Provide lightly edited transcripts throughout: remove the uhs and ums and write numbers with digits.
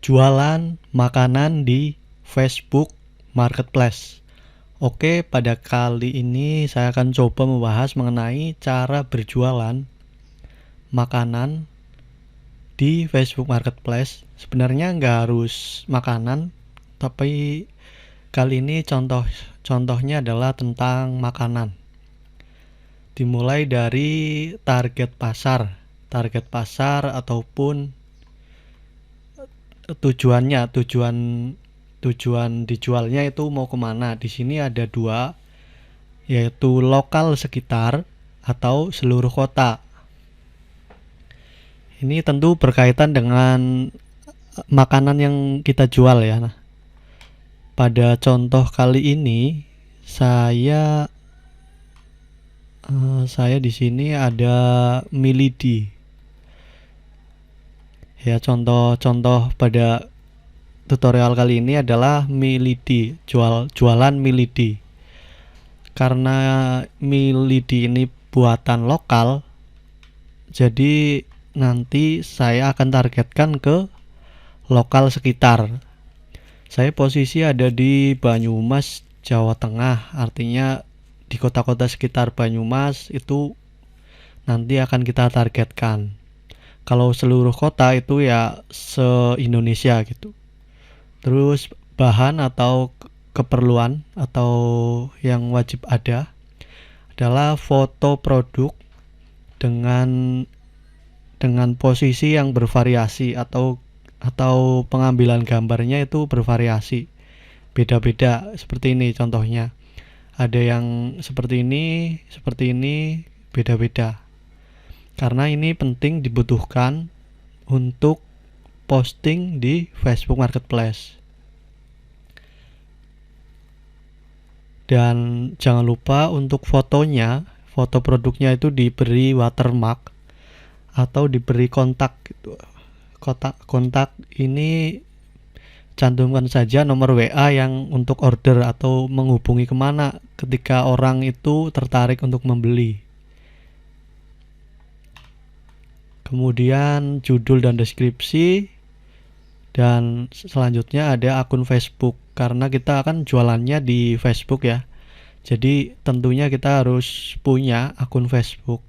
jualan makanan di Facebook Marketplace. Oke, pada kali ini saya akan coba membahas mengenai cara berjualan makanan di Facebook Marketplace. Sebenarnya nggak harus makanan, tapi kali ini contohnya adalah tentang makanan. Dimulai dari target pasar ataupun tujuan dijualnya itu mau kemana. Di sini ada dua, yaitu lokal sekitar atau seluruh kota. Ini tentu berkaitan dengan makanan yang kita jual ya. Nah, pada contoh kali ini saya di sini ada Milidi. Ya, contoh pada tutorial kali ini adalah Milidi, jualan Milidi. Karena Milidi ini buatan lokal, jadi nanti saya akan targetkan ke lokal sekitar. Saya posisi ada di Banyumas, Jawa Tengah, artinya di kota-kota sekitar Banyumas itu nanti akan kita targetkan. Kalau seluruh kota itu ya se-Indonesia gitu. Terus bahan atau keperluan atau yang wajib ada adalah foto produk dengan posisi yang bervariasi atau pengambilan gambarnya itu bervariasi. Beda-beda seperti ini contohnya. Ada yang seperti ini, beda-beda. Karena ini penting dibutuhkan untuk posting di Facebook Marketplace. Dan jangan lupa untuk foto produknya itu diberi watermark atau diberi kontak gitu. Kontak ini cantumkan saja nomor WA yang untuk order atau menghubungi kemana ketika orang itu tertarik untuk membeli. Kemudian judul dan deskripsi, dan selanjutnya ada akun Facebook, karena kita akan jualannya di Facebook ya. Jadi tentunya kita harus punya akun Facebook.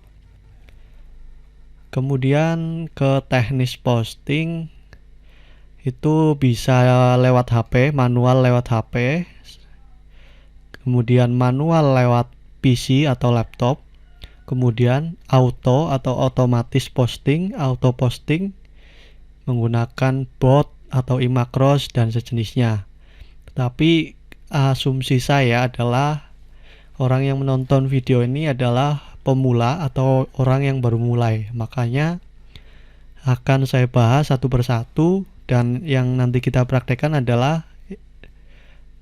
Kemudian ke teknis posting, itu bisa lewat HP, manual lewat HP, kemudian manual lewat PC atau laptop, kemudian auto atau otomatis posting, auto posting menggunakan bot atau iMacros dan sejenisnya. Tapi asumsi saya adalah orang yang menonton video ini adalah pemula atau orang yang baru mulai. Makanya akan saya bahas satu persatu, dan yang nanti kita praktekkan adalah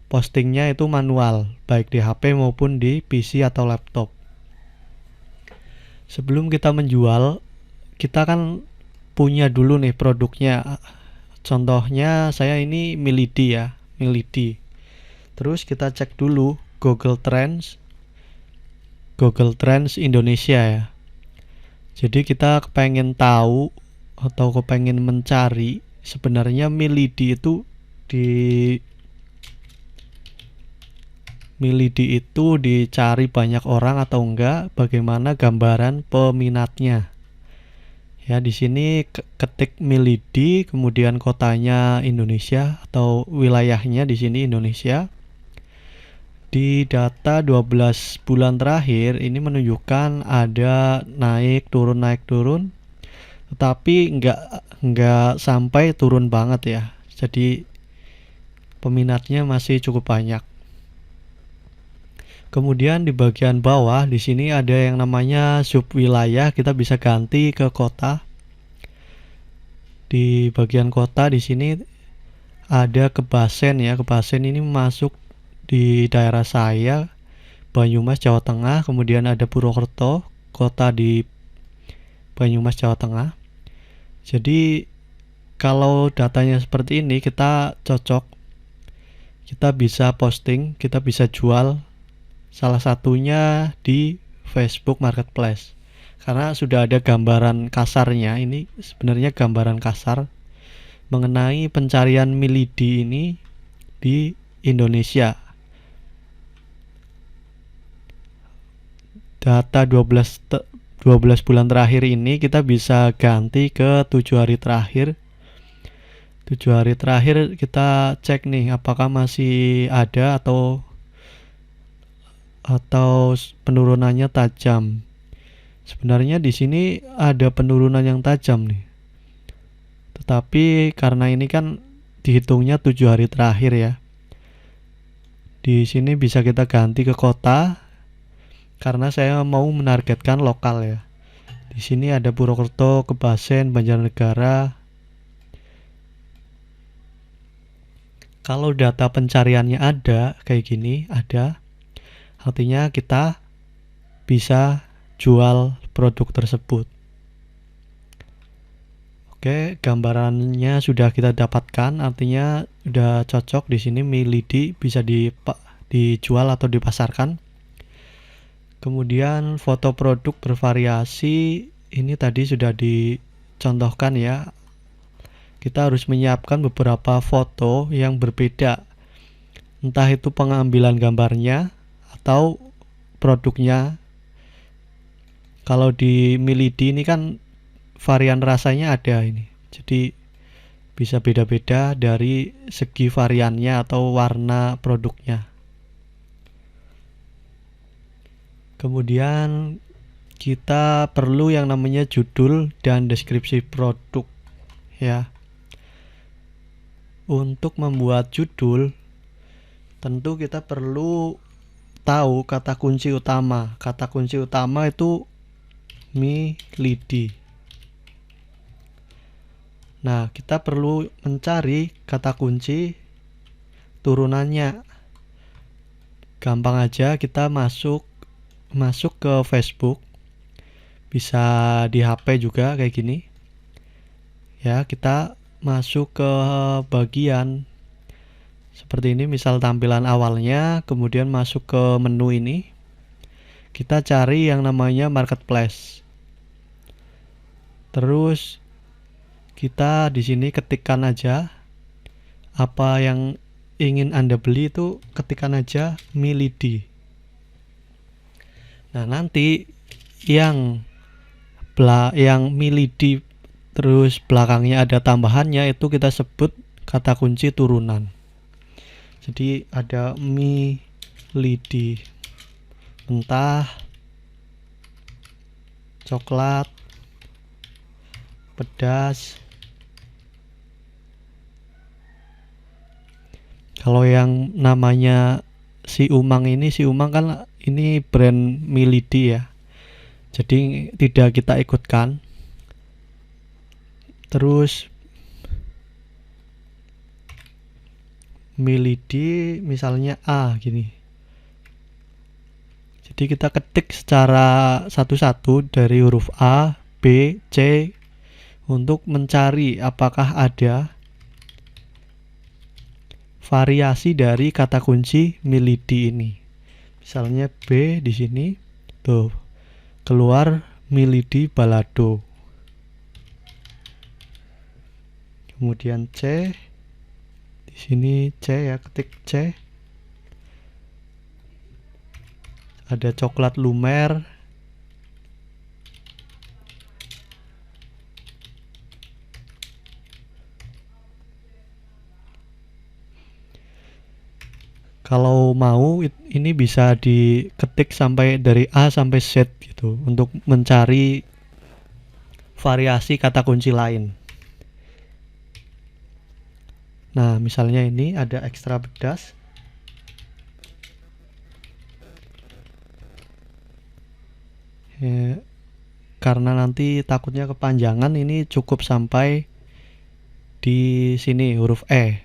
postingnya itu manual, baik di HP maupun di PC atau laptop. Sebelum kita menjual, kita kan punya dulu nih produknya. Contohnya saya ini Milidi ya, Milidi. Terus kita cek dulu Google Trends Indonesia ya. Jadi kita kepengen tahu atau kepengen mencari sebenarnya Milidi itu dicari banyak orang atau enggak, bagaimana gambaran peminatnya. Ya, di sini ketik Milidi, kemudian kotanya Indonesia atau wilayahnya di sini Indonesia. Di data 12 bulan terakhir ini menunjukkan ada naik turun, tetapi enggak sampai turun banget ya. Jadi peminatnya masih cukup banyak. Kemudian di bagian bawah di sini ada yang namanya sub wilayah, kita bisa ganti ke kota. Di bagian kota di sini ada Kebasen ya. Kebasen ini masuk di daerah saya, Banyumas, Jawa Tengah. Kemudian ada Purwokerto, kota di Banyumas, Jawa Tengah. Jadi kalau datanya seperti ini kita cocok, kita bisa posting, kita bisa jual. Salah satunya di Facebook Marketplace, karena sudah ada gambaran kasarnya. Ini sebenarnya gambaran kasar mengenai pencarian milidi ini di Indonesia. Data 12 bulan terakhir ini kita bisa ganti ke 7 hari terakhir. 7 hari terakhir kita cek nih apakah masih ada atau penurunannya tajam. Sebenarnya di sini ada penurunan yang tajam nih. Tetapi karena ini kan dihitungnya 7 hari terakhir ya. Di sini bisa kita ganti ke kota karena saya mau menargetkan lokal ya. Di sini ada Purwokerto, Kebasen, Banjarnegara. Kalau data pencariannya ada kayak gini, ada. Artinya kita bisa jual produk tersebut. Oke, gambarannya sudah kita dapatkan, artinya sudah cocok. Di sini milidi bisa dijual atau dipasarkan. Kemudian foto produk bervariasi, ini tadi sudah dicontohkan ya. Kita harus menyiapkan beberapa foto yang berbeda, entah itu pengambilan gambarnya atau produknya. Kalau di milidi ini kan varian rasanya ada ini, jadi bisa beda-beda dari segi variannya atau warna produknya. Kemudian kita perlu yang namanya judul dan deskripsi produk ya. Untuk membuat judul tentu kita perlu tahu kata kunci utama. Kata kunci utama itu milidi. Nah, kita perlu mencari kata kunci turunannya. Gampang aja, kita masuk ke Facebook. Bisa di HP juga kayak gini. Ya, kita masuk ke bagian seperti ini, misal tampilan awalnya, kemudian masuk ke menu ini. Kita cari yang namanya marketplace. Terus kita di sini ketikkan aja apa yang ingin Anda beli, itu ketikkan aja milidi. Nah, nanti yang milidi terus belakangnya ada tambahannya, itu kita sebut kata kunci turunan. Jadi ada milidi, mentah, coklat, pedas. Kalau yang namanya si Umang kan ini brand milidi ya, jadi tidak kita ikutkan. Terus milidi misalnya A gini, jadi kita ketik secara satu-satu dari huruf A, B, C untuk mencari apakah ada variasi dari kata kunci milidi ini. Misalnya B di sini, tuh keluar milidi balado. Kemudian C, di sini C ya, ketik C. Ada coklat lumer. Kalau mau ini bisa diketik sampai dari A sampai Z gitu untuk mencari variasi kata kunci lain. Nah, misalnya ini ada ekstra pedas. Karena nanti takutnya kepanjangan, ini cukup sampai di sini huruf E.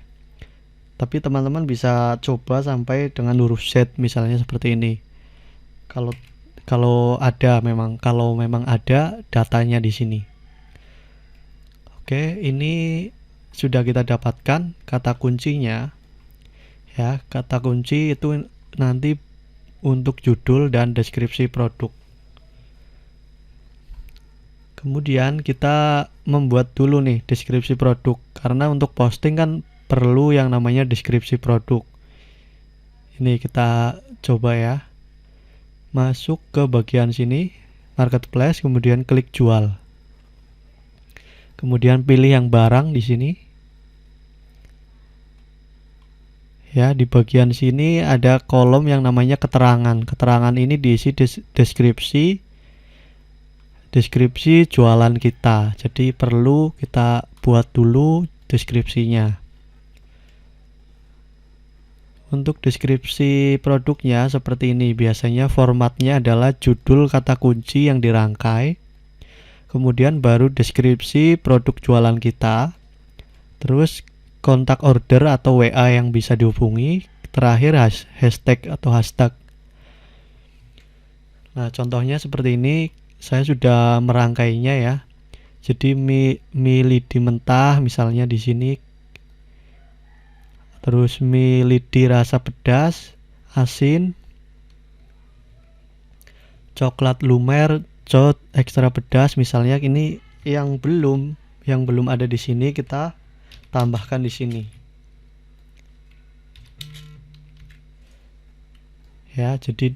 Tapi teman-teman bisa coba sampai dengan huruf Z misalnya seperti ini. Kalau memang ada datanya di sini. Oke, ini sudah kita dapatkan kata kuncinya. Ya, kata kunci itu nanti untuk judul dan deskripsi produk. Kemudian kita membuat dulu nih deskripsi produk, karena untuk posting kan perlu yang namanya deskripsi produk. Ini kita coba ya, masuk ke bagian sini marketplace, kemudian klik jual, kemudian pilih yang barang di sini ya. Di bagian sini ada kolom yang namanya keterangan. Keterangan ini diisi deskripsi jualan kita, jadi perlu kita buat dulu deskripsinya. Untuk deskripsi produknya seperti ini, biasanya formatnya adalah judul kata kunci yang dirangkai, kemudian baru deskripsi produk jualan kita, terus kontak order atau WA yang bisa dihubungi, terakhir hashtag atau hashtag. Nah, contohnya seperti ini, saya sudah merangkainya ya. Jadi mie lidi mentah misalnya di sini, terus mie lidi rasa pedas, asin, coklat lumer, cot ekstra pedas misalnya. Ini yang belum ada di sini, kita tambahkan di sini. Ya, jadi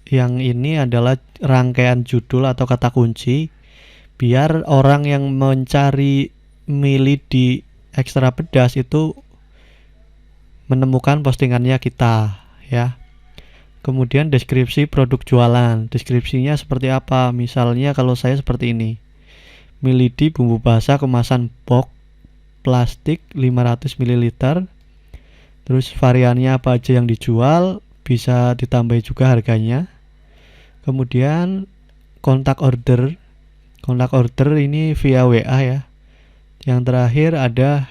yang ini adalah rangkaian judul atau kata kunci, biar orang yang mencari mie lidi ekstra pedas itu menemukan postingannya kita ya. Kemudian deskripsi produk jualan, deskripsinya seperti apa? Misalnya kalau saya seperti ini, mie lidi bumbu basah kemasan box plastik 500 ml, terus variannya apa aja yang dijual, bisa ditambah juga harganya. Kemudian kontak order ini via WA ya. Yang terakhir ada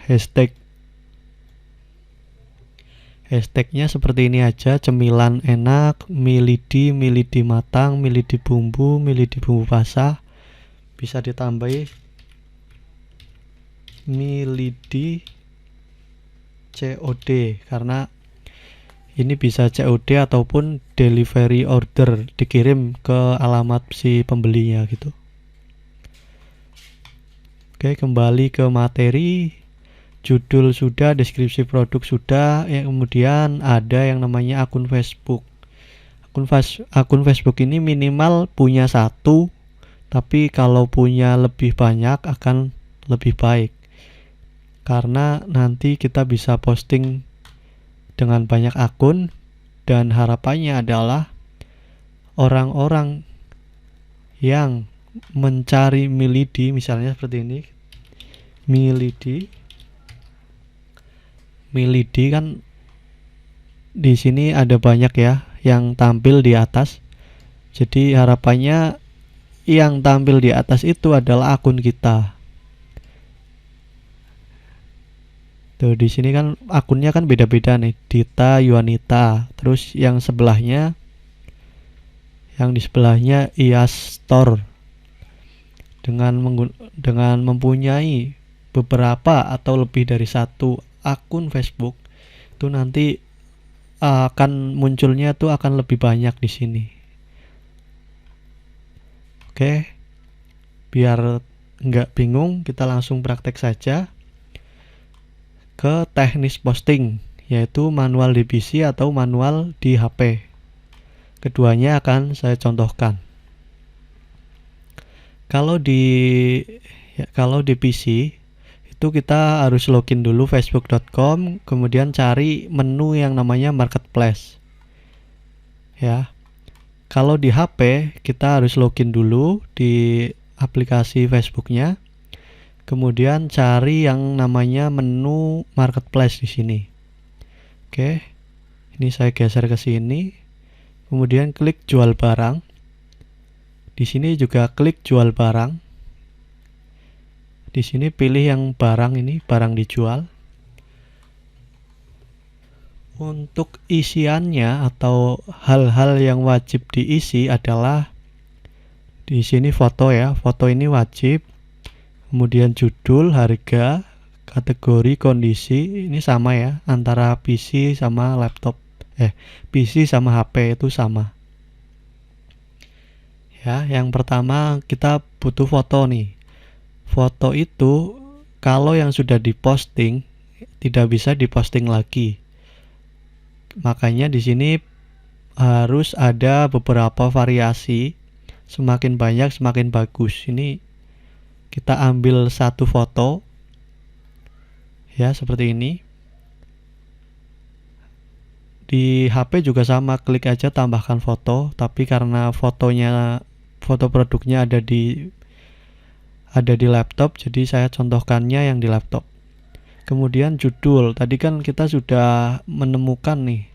hashtagnya seperti ini aja, cemilan enak, mie lidi matang, mie lidi bumbu basah, bisa ditambahi mie lidi COD, karena ini bisa COD ataupun delivery order, dikirim ke alamat si pembelinya gitu. Oke, kembali ke materi. Judul sudah, deskripsi produk sudah, kemudian ada yang namanya akun Facebook. Akun Facebook ini minimal punya satu, tapi kalau punya lebih banyak akan lebih baik, karena nanti kita bisa posting dengan banyak akun, dan harapannya adalah orang-orang yang mencari mie lidi, misalnya seperti ini, mie lidi kan di sini ada banyak ya yang tampil di atas. Jadi harapannya yang tampil di atas itu adalah akun kita. Tuh di sini kan akunnya kan beda-beda nih, Dita Yuanita. Terus yang di sebelahnya IAS Store. Dengan mempunyai beberapa atau lebih dari satu akun Facebook, itu nanti akan munculnya tuh akan lebih banyak di sini. Oke, biar nggak bingung, kita langsung praktek saja ke teknis posting, yaitu manual di PC atau manual di HP. Keduanya akan saya contohkan. Kalau di PC itu kita harus login dulu facebook.com, kemudian cari menu yang namanya marketplace. Ya. Kalau di HP kita harus login dulu di aplikasi Facebooknya. Kemudian cari yang namanya menu marketplace di sini. Oke. Ini saya geser ke sini. Kemudian klik jual barang. Di sini juga klik jual barang. Di sini pilih yang barang ini, barang dijual. Untuk isiannya atau hal-hal yang wajib diisi adalah di sini foto ya. Foto ini wajib. Kemudian judul, harga, kategori, kondisi, ini sama ya antara PC sama laptop. PC sama HP itu sama. Ya, yang pertama kita butuh foto nih. foto itu kalau yang sudah diposting tidak bisa diposting lagi. Makanya di sini harus ada beberapa variasi, semakin banyak semakin bagus. Ini kita ambil satu foto ya, seperti ini. Di HP juga sama, klik aja tambahkan foto, tapi karena foto produknya ada di laptop, jadi saya contohkannya yang di laptop. Kemudian judul, tadi kan kita sudah menemukan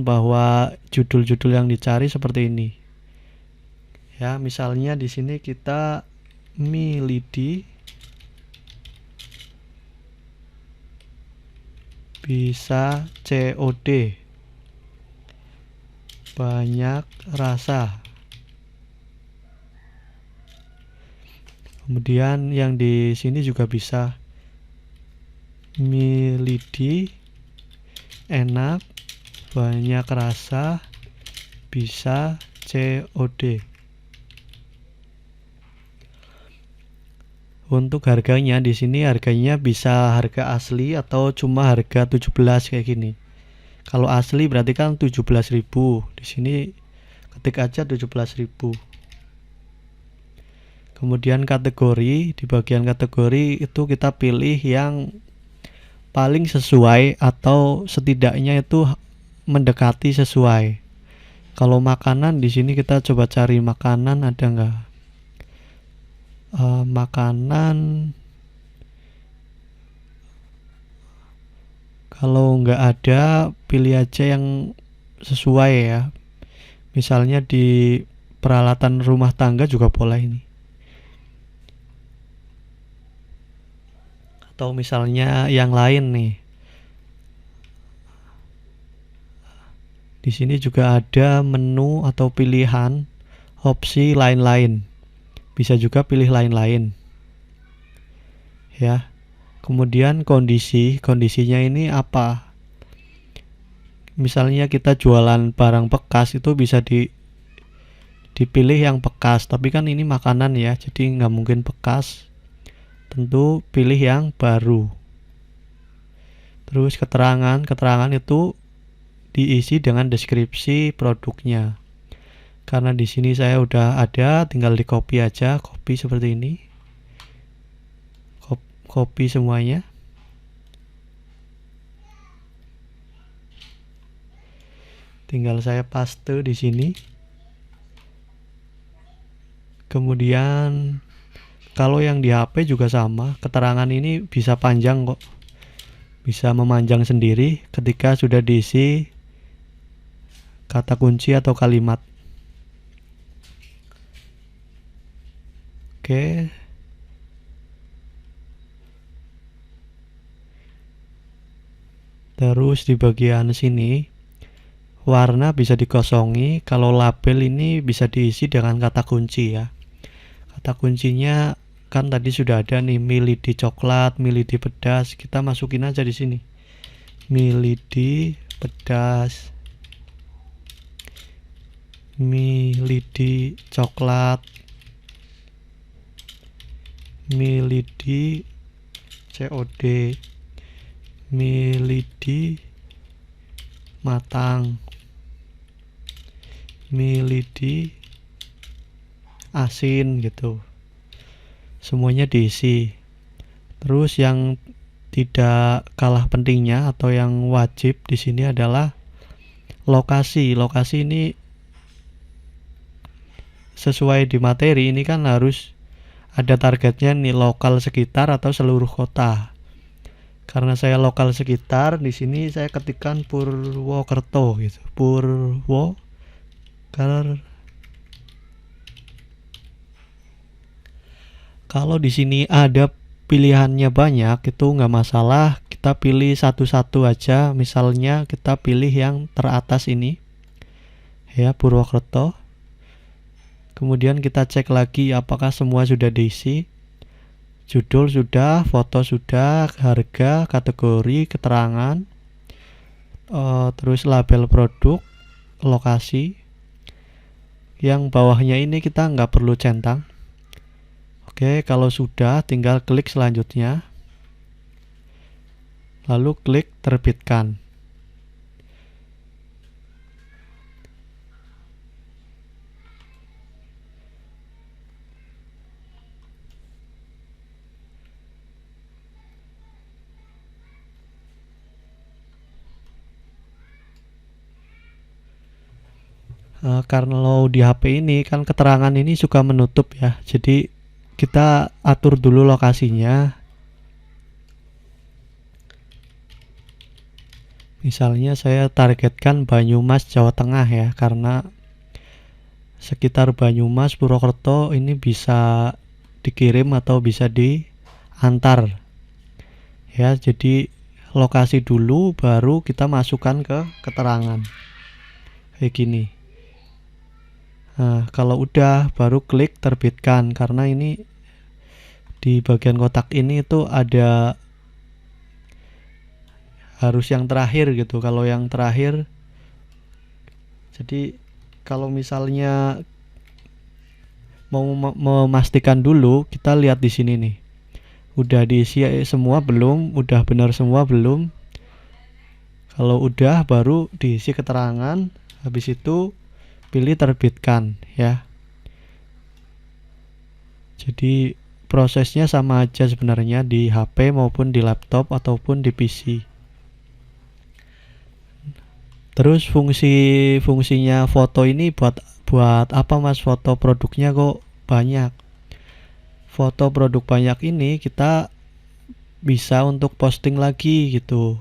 bahwa judul-judul yang dicari seperti ini. Ya, misalnya di sini kita Milidi bisa COD, banyak rasa. Kemudian yang di sini juga bisa Milidi enak, banyak rasa, bisa COD. Untuk harganya di sini harganya bisa harga asli atau cuma harga 17 kayak gini. Kalau asli berarti kan 17.000. Di sini ketik aja 17.000. Kemudian kategori, di bagian kategori itu kita pilih yang paling sesuai atau setidaknya itu mendekati sesuai. Kalau makanan di sini kita coba cari makanan, ada nggak? Makanan, kalau nggak ada pilih aja yang sesuai ya. Misalnya di peralatan rumah tangga juga boleh ini. Atau misalnya yang lain nih. Di sini juga ada menu atau pilihan opsi lain-lain. Bisa juga pilih lain-lain. Ya. Kemudian kondisinya ini apa? Misalnya kita jualan barang bekas, itu bisa dipilih yang bekas, tapi kan ini makanan ya, jadi nggak mungkin bekas. Tentu pilih yang baru. Terus keterangan itu diisi dengan deskripsi produknya. Karena di sini saya udah ada, tinggal di copy aja, copy seperti ini. Copy semuanya. Tinggal saya paste di sini. Kemudian kalau yang di HP juga sama, keterangan ini bisa panjang kok. Bisa memanjang sendiri ketika sudah diisi kata kunci atau kalimat. Oke. Terus di bagian sini warna bisa dikosongi. Kalau label ini bisa diisi dengan kata kunci ya. Kata kuncinya kan tadi sudah ada nih, Milidi coklat, Milidi pedas. Kita masukin aja di sini. Milidi pedas, Milidi coklat, Milidi COD, Milidi matang, Milidi asin gitu. Semuanya diisi. Terus yang tidak kalah pentingnya atau yang wajib di sini adalah lokasi. Lokasi ini sesuai di materi, ini kan harus ada targetnya nih, lokal sekitar atau seluruh kota. Karena saya lokal sekitar, di sini saya ketikkan Purwokerto gitu. Kalau di sini ada pilihannya banyak, itu nggak masalah. Kita pilih satu-satu aja. Misalnya kita pilih yang teratas ini, ya, Purwokerto. Kemudian kita cek lagi apakah semua sudah diisi. Judul sudah, foto sudah, harga, kategori, keterangan, terus label produk, lokasi. Yang bawahnya ini kita nggak perlu centang. Oke, kalau sudah tinggal klik selanjutnya, lalu klik terbitkan. Kalau di HP ini kan keterangan ini suka menutup ya, jadi kita atur dulu lokasinya. Misalnya saya targetkan Banyumas, Jawa Tengah ya, karena sekitar Banyumas, Purwokerto ini bisa dikirim atau bisa diantar ya. Jadi lokasi dulu baru kita masukkan ke keterangan kayak gini. Nah, kalau udah baru klik terbitkan, karena ini di bagian kotak ini itu ada harus yang terakhir gitu. Kalau yang terakhir, jadi kalau misalnya mau memastikan dulu, kita lihat di sini nih. Udah diisi semua belum? Udah benar semua belum? Kalau udah baru diisi keterangan, habis itu pilih terbitkan ya. Jadi prosesnya sama aja sebenarnya di HP maupun di laptop ataupun di PC. Terus fungsinya foto ini buat apa Mas? Foto produknya kok banyak. Foto produk banyak ini kita bisa untuk posting lagi gitu.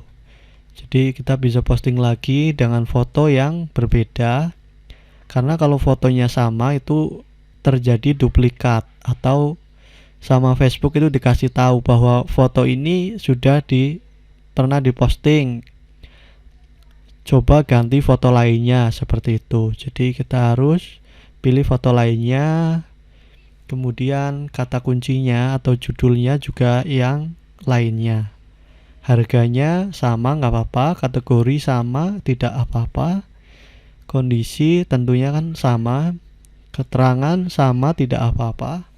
Jadi kita bisa posting lagi dengan foto yang berbeda. Karena kalau fotonya sama itu terjadi duplikat, atau sama Facebook itu dikasih tahu bahwa foto ini sudah pernah diposting, coba ganti foto lainnya, seperti itu. Jadi kita harus pilih foto lainnya, kemudian kata kuncinya atau judulnya juga yang lainnya. Harganya sama nggak apa-apa, kategori sama tidak apa-apa, kondisi tentunya kan sama, keterangan sama tidak apa-apa.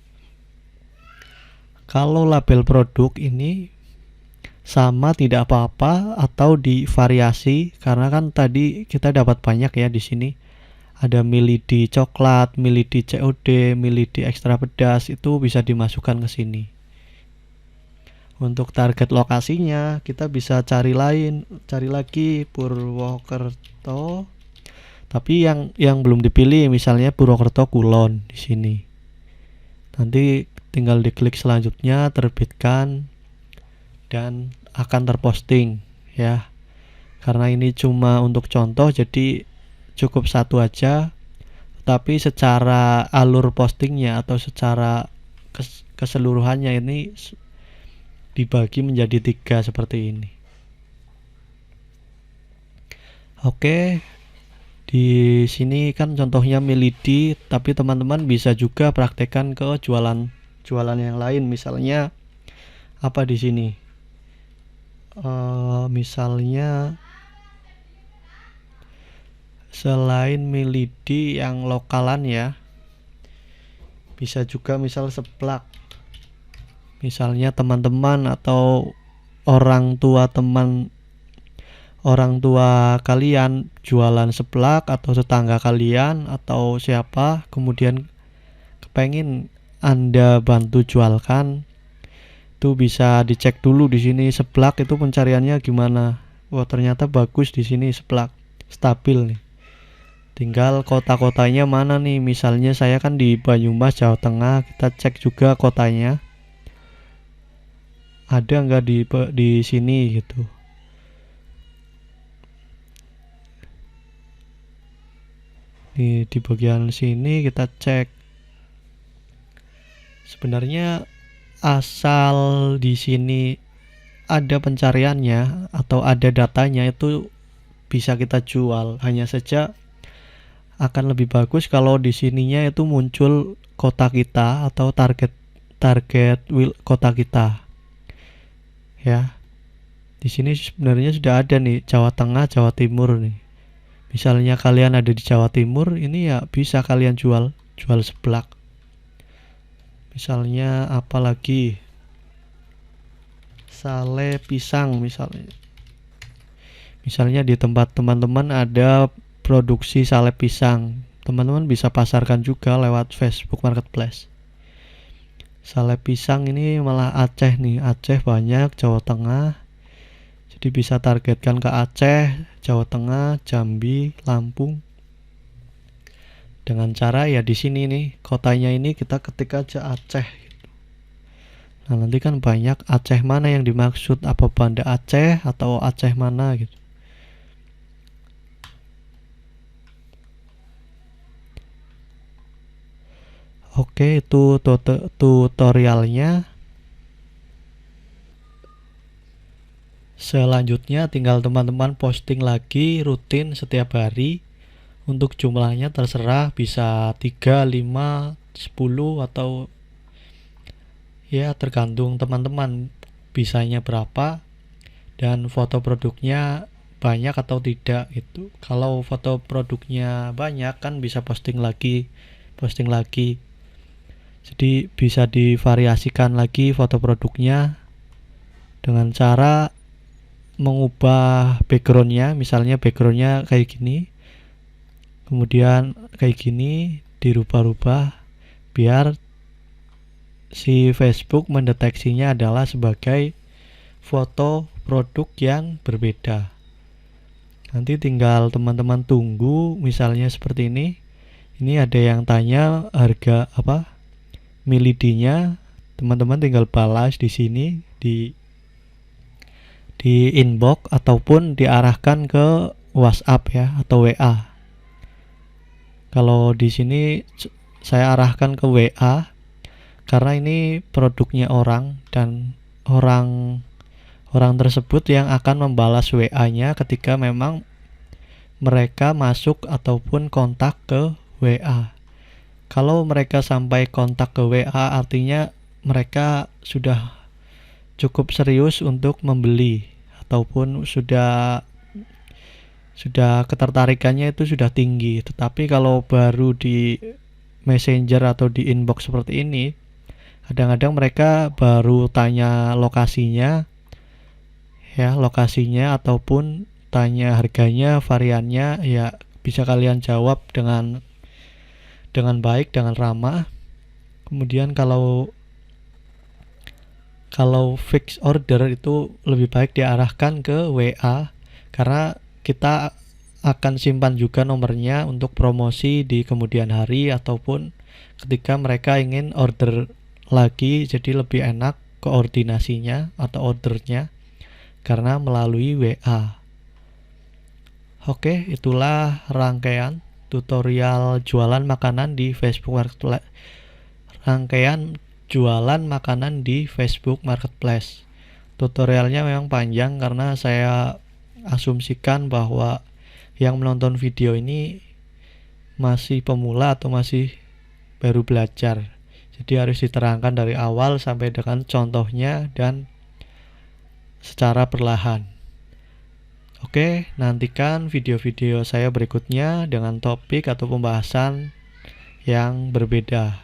Kalau label produk ini sama tidak apa-apa atau divariasi, karena kan tadi kita dapat banyak ya di sini. Ada milidi coklat, milidi COD, milidi ekstra pedas, itu bisa dimasukkan ke sini. Untuk target lokasinya kita bisa cari lagi Purwokerto. Tapi yang belum dipilih misalnya Purwokerto Kulon di sini. Nanti tinggal diklik selanjutnya terbitkan dan akan terposting ya. Karena ini cuma untuk contoh jadi cukup satu aja. Tapi secara alur postingnya atau secara keseluruhannya ini dibagi menjadi 3 seperti ini. Oke. Di sini kan contohnya milidi, tapi teman-teman bisa juga praktekkan ke jualan yang lain. Misalnya apa di sini? Misalnya selain milidi yang lokalan ya, bisa juga misal seblak. Misalnya teman-teman atau orang tua kalian jualan seblak, atau tetangga kalian atau siapa, kemudian kepengen Anda bantu jualkan, itu bisa dicek dulu di sini seblak itu pencariannya gimana. Wah, ternyata bagus di sini seblak, stabil nih. Tinggal kota-kotanya mana nih. Misalnya saya kan di Banyumas, Jawa Tengah, kita cek juga kotanya. Ada nggak di sini gitu. Di bagian sini kita cek. Sebenarnya asal di sini ada pencariannya atau ada datanya, itu bisa kita jual. Hanya saja akan lebih bagus kalau di sininya itu muncul kota kita atau target kota kita. Ya. Di sini sebenarnya sudah ada nih Jawa Tengah, Jawa Timur nih. Misalnya kalian ada di Jawa Timur, ini ya bisa kalian jual seblak. Misalnya apa lagi? Sale pisang misalnya. Misalnya di tempat teman-teman ada produksi sale pisang, teman-teman bisa pasarkan juga lewat Facebook Marketplace. Sale pisang ini malah Aceh nih, Aceh banyak, Jawa Tengah. Jadi bisa targetkan ke Aceh, Jawa Tengah, Jambi, Lampung. Dengan cara ya di sini nih, kotanya ini kita ketik aja Aceh. Nah, nanti kan banyak Aceh mana yang dimaksud, apa Banda Aceh atau Aceh mana gitu. Oke, itu tutorialnya. Selanjutnya tinggal teman-teman posting lagi rutin setiap hari. Untuk jumlahnya terserah, bisa 3, 5, 10 atau ya tergantung teman-teman bisanya berapa dan foto produknya banyak atau tidak gitu. Kalau foto produknya banyak kan bisa posting lagi. Jadi bisa divariasikan lagi foto produknya dengan cara mengubah backgroundnya. Misalnya backgroundnya kayak gini, kemudian kayak gini, dirubah-rubah biar si Facebook mendeteksinya adalah sebagai foto produk yang berbeda. Nanti tinggal teman-teman tunggu, misalnya seperti ini. Ini ada yang tanya harga apa? Milidi-nya, teman-teman tinggal balas di sini di inbox ataupun diarahkan ke WhatsApp ya atau WA. Kalau di sini saya arahkan ke WA karena ini produknya orang dan orang tersebut yang akan membalas WA-nya ketika memang mereka masuk ataupun kontak ke WA. Kalau mereka sampai kontak ke WA artinya mereka sudah cukup serius untuk membeli ataupun sudah ketertarikannya itu sudah tinggi. Tetapi kalau baru di Messenger atau di inbox seperti ini, kadang-kadang mereka baru tanya lokasinya ataupun tanya harganya, variannya, ya bisa kalian jawab dengan baik, dengan ramah. Kemudian kalau fix order itu lebih baik diarahkan ke WA karena kita akan simpan juga nomornya untuk promosi di kemudian hari ataupun ketika mereka ingin order lagi, jadi lebih enak koordinasinya atau ordernya karena melalui WA. Oke, itulah rangkaian tutorial jualan makanan di Facebook Marketplace. Rangkaian jualan makanan di Facebook Marketplace. Tutorialnya memang panjang karena saya asumsikan bahwa yang menonton video ini masih pemula atau masih baru belajar. Jadi harus diterangkan dari awal sampai dengan contohnya dan secara perlahan. Oke, nantikan video-video saya berikutnya dengan topik atau pembahasan yang berbeda.